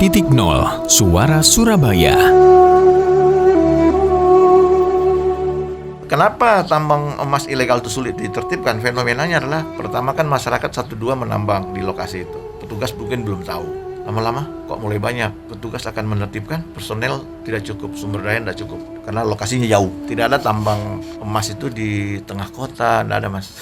Titik Nol, Suara Surabaya. Kenapa tambang emas ilegal itu sulit ditertibkan? Fenomenanya adalah pertama kan masyarakat 1-2 menambang di lokasi itu. Petugas mungkin belum tahu. Lama-lama kok mulai banyak. Petugas akan menertibkan, personel tidak cukup, sumber daya tidak cukup. Karena lokasinya jauh. Tidak ada tambang emas itu di tengah kota, tidak ada mas.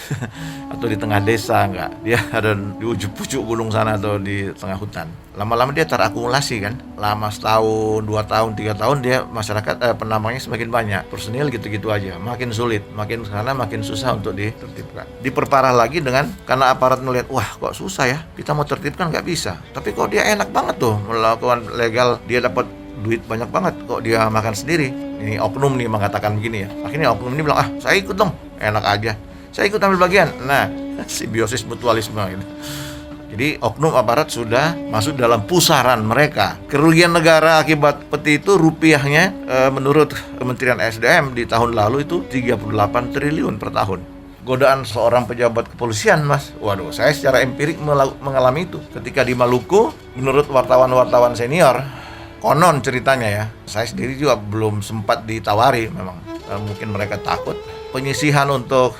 Atau di tengah desa, enggak. Dia ada di ujung pucuk gunung sana atau di tengah hutan. Lama-lama dia terakumulasi kan. Lama setahun, 2 tahun, 3 tahun dia masyarakat penambangnya semakin banyak. Personil gitu-gitu aja. Makin sulit, makin sana makin susah untuk ditertibkan. Diperparah lagi dengan karena aparat melihat, wah kok susah ya. Kita mau tertibkan nggak bisa. Tapi kok dia enak banget tuh melakukan legal, dia dapat duit banyak banget, kok dia makan sendiri. Ini oknum nih mengatakan begini ya. Akhirnya oknum ini bilang, saya ikut dong, enak aja. Saya ikut ambil bagian. Nah, simbiosis mutualisme gitu. Jadi oknum aparat sudah masuk dalam pusaran mereka. Kerugian negara akibat peti itu rupiahnya menurut Kementerian SDM di tahun lalu itu 38 triliun per tahun. Godaan seorang pejabat kepolisian mas, waduh saya secara empirik mengalami itu. Ketika di Maluku, menurut wartawan-wartawan senior, konon ceritanya ya, saya sendiri juga belum sempat ditawari memang. Mungkin mereka takut. Penyisihan untuk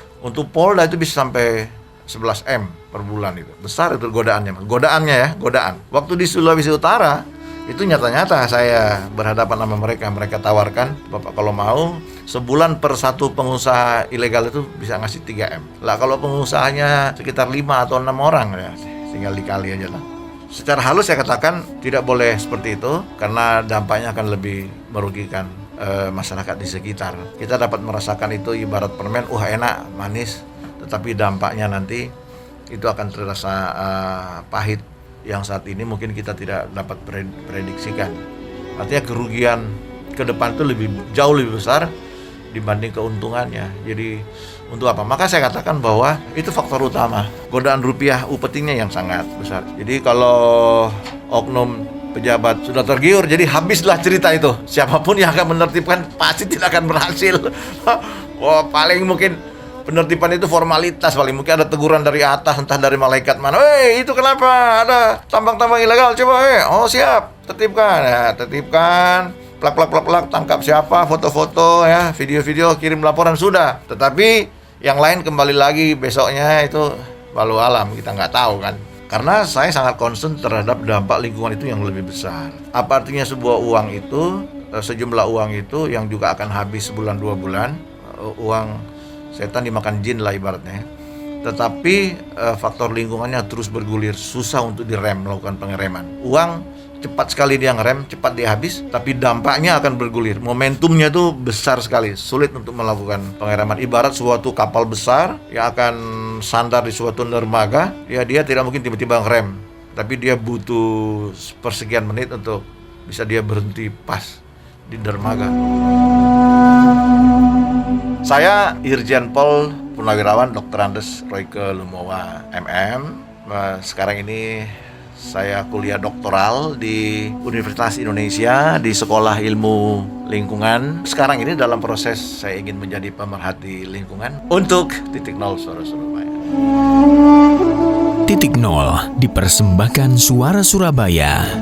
Polda itu bisa sampai 11 M per bulan itu. Besar itu godaannya. Godaan. Waktu di Sulawesi Utara, itu nyata-nyata saya berhadapan sama mereka. Mereka tawarkan, Bapak kalau mau, sebulan per satu pengusaha ilegal itu bisa ngasih 3 M. Lah kalau pengusahanya sekitar 5 atau 6 orang, ya tinggal dikali aja lah. Secara halus saya katakan tidak boleh seperti itu, karena dampaknya akan lebih merugikan masyarakat di sekitar. Kita dapat merasakan itu ibarat permen, enak, manis, tetapi dampaknya nanti itu akan terasa pahit yang saat ini mungkin kita tidak dapat prediksikan. Artinya kerugian ke depan itu jauh lebih besar dibanding keuntungannya. Jadi untuk apa? Maka saya katakan bahwa itu faktor utama. Godaan rupiah upetinya yang sangat besar. Jadi kalau oknum pejabat sudah tergiur, jadi habislah cerita itu. Siapapun yang akan menertibkan pasti tidak akan berhasil. Paling mungkin penertiban itu formalitas, paling mungkin ada teguran dari atas, entah dari malaikat mana. Itu kenapa ada tambang-tambang ilegal? Coba, siap, tertibkan. Ya, tertibkan, plak, tangkap siapa, foto-foto, ya, video-video, kirim laporan, sudah. Tetapi yang lain kembali lagi besoknya itu walau alam, kita nggak tahu kan. Karena saya sangat concern terhadap dampak lingkungan itu yang lebih besar. Apa artinya sebuah uang itu, sejumlah uang itu yang juga akan habis sebulan 2 bulan, uang setan dimakan jin lah ibaratnya. Tetapi faktor lingkungannya terus bergulir, susah untuk direm, melakukan pengereman. Uang cepat sekali dia ngerem, cepat dia habis, tapi dampaknya akan bergulir. Momentumnya itu besar sekali, sulit untuk melakukan pengereman. Ibarat suatu kapal besar yang akan sandar di suatu dermaga, ya dia tidak mungkin tiba-tiba ngerem, tapi dia butuh persekian menit untuk bisa dia berhenti pas di dermaga. Saya Irjen Pol Purnawirawan Dr. Andes Royke Lumowa MM. Sekarang ini saya kuliah doktoral di Universitas Indonesia di Sekolah Ilmu Lingkungan. Sekarang ini dalam proses saya ingin menjadi pemerhati lingkungan untuk Titik Nol Suara Surabaya. Titik Nol dipersembahkan Suara Surabaya.